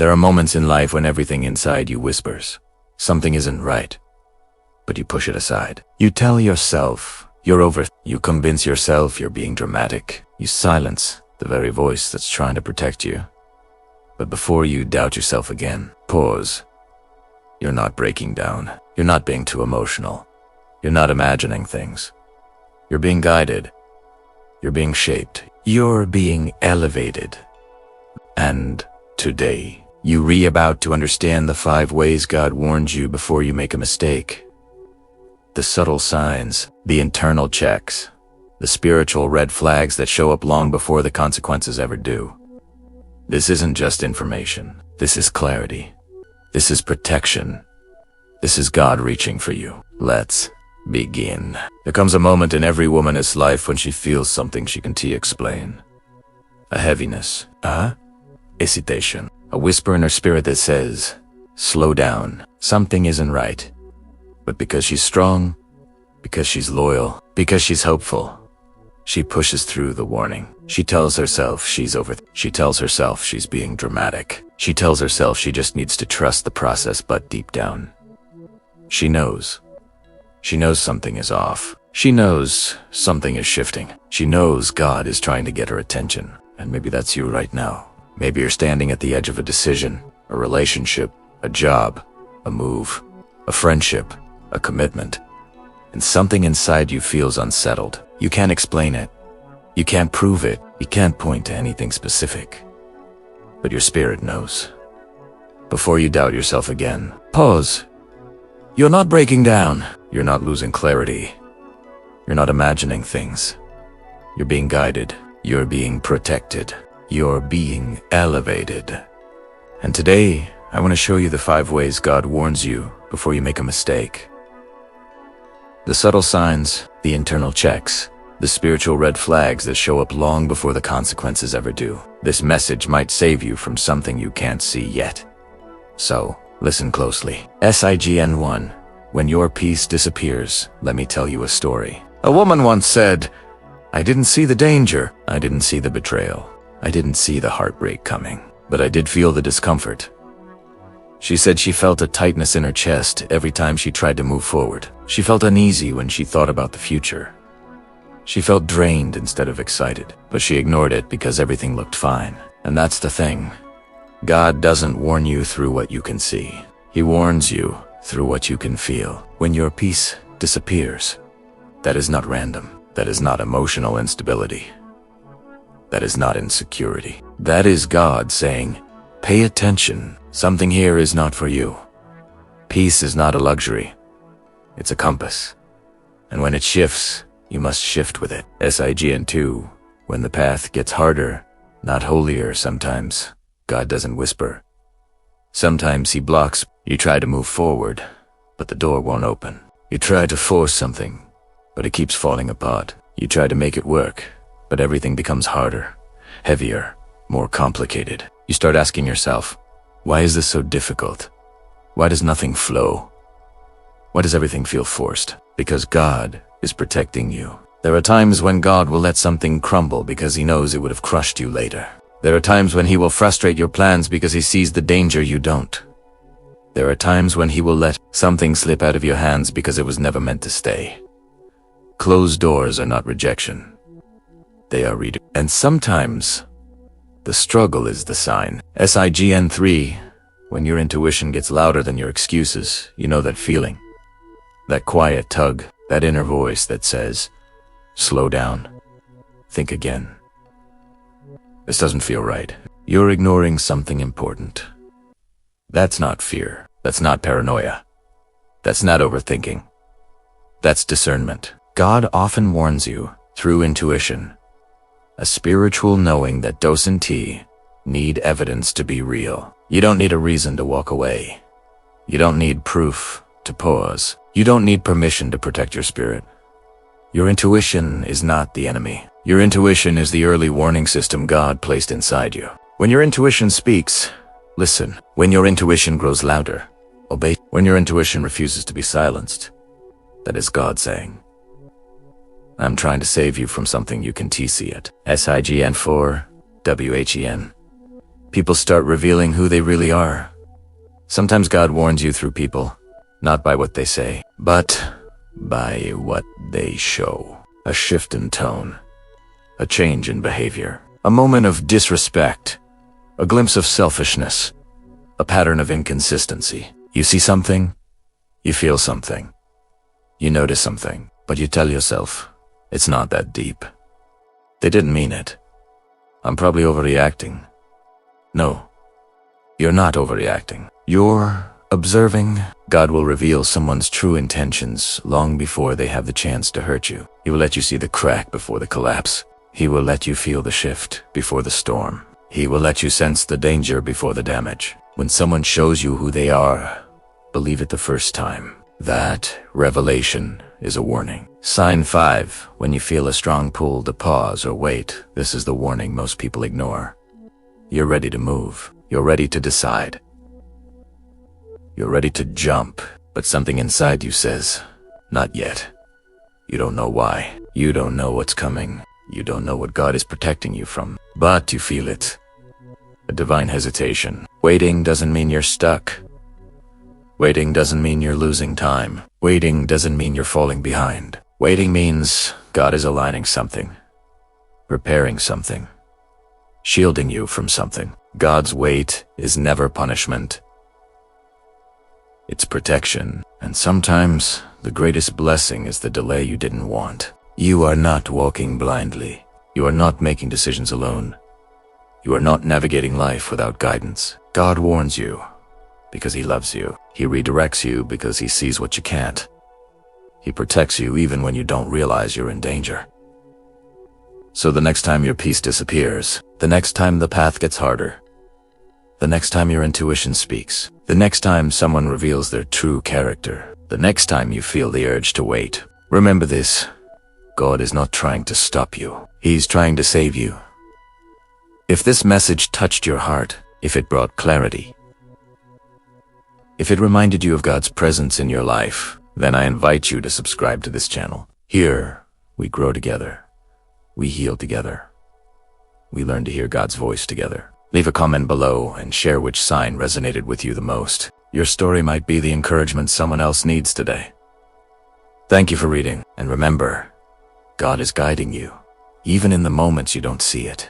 There are moments in life when everything inside you whispers, something isn't right, but you push it aside. You tell yourself you convince yourself you're being dramatic. You silence the very voice that's trying to protect you. But before you doubt yourself again, pause. You're not breaking down. You're not being too emotional. You're not imagining things. You're being guided. You're being shaped. You're being elevated. And today, you're about to understand the 5 ways God warns you before you make a mistake. The subtle signs, the internal checks, the spiritual red flags that show up long before the consequences ever do. This isn't just information. This is clarity. This is protection. This is God reaching for you. Let's begin. There comes a moment in every woman's life when she feels something she can't explain. A heaviness, hesitation, a whisper in her spirit that says, slow down, something isn't right. But because she's strong, because she's loyal, because she's hopeful, she pushes through the warning. She tells herself she tells herself she's being dramatic. She tells herself she just needs to trust the process, but deep down, she knows. She knows something is off. She knows something is shifting. She knows God is trying to get her attention. And maybe that's you right now. Maybe you're standing at the edge of a decision, a relationship, a job, a move, a friendship, a commitment. And something inside you feels unsettled. You can't explain it. You can't prove it. You can't point to anything specific. But your spirit knows. Before you doubt yourself again, pause. You're not breaking down. You're not losing clarity. You're not imagining things. You're being guided. You're being protected. You're being elevated. And today, I want to show you the 5 ways God warns you before you make a mistake. The subtle signs, the internal checks, the spiritual red flags that show up long before the consequences ever do. This message might save you from something you can't see yet. So, listen closely. Sign 1. When your peace disappears, let me tell you a story. A woman once said, I didn't see the danger. I didn't see the betrayal. I didn't see the heartbreak coming. But I did feel the discomfort. She said she felt a tightness in her chest every time she tried to move forward. She felt uneasy when she thought about the future. She felt drained instead of excited, but she ignored it because everything looked fine. And that's the thing. God doesn't warn you through what you can see. He warns you through what you can feel. When your peace disappears, that is not random. That is not emotional instability. That is not insecurity. That is God saying, pay attention. Something here is not for you. Peace is not a luxury. It's a compass. And when it shifts, you must shift with it. Sign 2. When the path gets harder, not holier sometimes, God doesn't whisper. Sometimes he blocks. You try to move forward, but the door won't open. You try to force something, but it keeps falling apart. You try to make it work, but everything becomes harder, heavier, more complicated. You start asking yourself, why is this so difficult? Why does nothing flow? Why does everything feel forced? Because God is protecting you. There are times when God will let something crumble because he knows it would have crushed you later. There are times when he will frustrate your plans because he sees the danger you don't. There are times when he will let something slip out of your hands because it was never meant to stay. Closed doors are not rejection. They are redirection. And sometimes, the struggle is the sign. Sign 3. When your intuition gets louder than your excuses, you know that feeling. That quiet tug, that inner voice that says, slow down. Think again. This doesn't feel right. You're ignoring something important. That's not fear. That's not paranoia. That's not overthinking. That's discernment. God often warns you through intuition, a spiritual knowing that doesn't need evidence to be real. You don't need a reason to walk away. You don't need proof to pause. You don't need permission to protect your spirit. Your intuition is not the enemy. Your intuition is the early warning system God placed inside you. When your intuition speaks, listen. When your intuition grows louder, obey. When your intuition refuses to be silenced, that is God saying, I'm trying to save you from something you can see it. Sign 4. WHEN. People start revealing who they really are. Sometimes God warns you through people, not by what they say, but by what they show. A shift in tone, a change in behavior, a moment of disrespect, a glimpse of selfishness, a pattern of inconsistency. You see something, you feel something, you notice something, but you tell yourself, it's not that deep. They didn't mean it. I'm probably overreacting. No, you're not overreacting. You're observing. God will reveal someone's true intentions long before they have the chance to hurt you. He will let you see the crack before the collapse. He will let you feel the shift before the storm. He will let you sense the danger before the damage. When someone shows you who they are, believe it the first time. That revelation is a warning. Sign 5. When you feel a strong pull to pause or wait, this is the warning most people ignore. You're ready to move. You're ready to decide. You're ready to jump, but something inside you says, not yet. You don't know why. You don't know what's coming. You don't know what God is protecting you from, but you feel it. A divine hesitation. Waiting doesn't mean you're stuck. Waiting doesn't mean you're losing time. Waiting doesn't mean you're falling behind. Waiting means God is aligning something, preparing something, shielding you from something. God's wait is never punishment. It's protection, and sometimes the greatest blessing is the delay you didn't want. You are not walking blindly. You are not making decisions alone. You are not navigating life without guidance. God warns you because He loves you. He redirects you because He sees what you can't. He protects you even when you don't realize you're in danger. So the next time your peace disappears, the next time the path gets harder, the next time your intuition speaks, the next time someone reveals their true character, the next time you feel the urge to wait, remember this: God is not trying to stop you. He's trying to save you. If this message touched your heart, if it brought clarity, if it reminded you of God's presence in your life, then I invite you to subscribe to this channel. Here, we grow together. We heal together. We learn to hear God's voice together. Leave a comment below and share which sign resonated with you the most. Your story might be the encouragement someone else needs today. Thank you for reading, and remember, God is guiding you, even in the moments you don't see it.